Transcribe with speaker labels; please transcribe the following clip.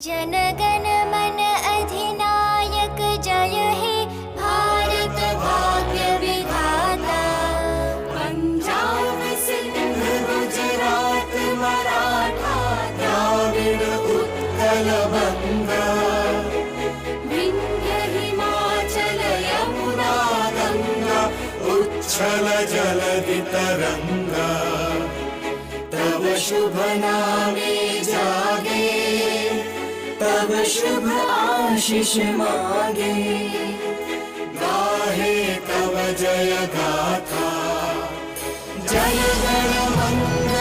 Speaker 1: जनगण मन अधिनायक जय हे भारत भाग्य विधाता।
Speaker 2: पंजाब सिंध गुजरात मराठा द्राविड उत्कल बंगा, विंध्य हिमाचल यमुना गंगा उच्छल जलधि तरंगा। तव शुभ नामे जागे, तव शुभ आशीष मागे, गाहे तव जय गाथा। जय गण मंगल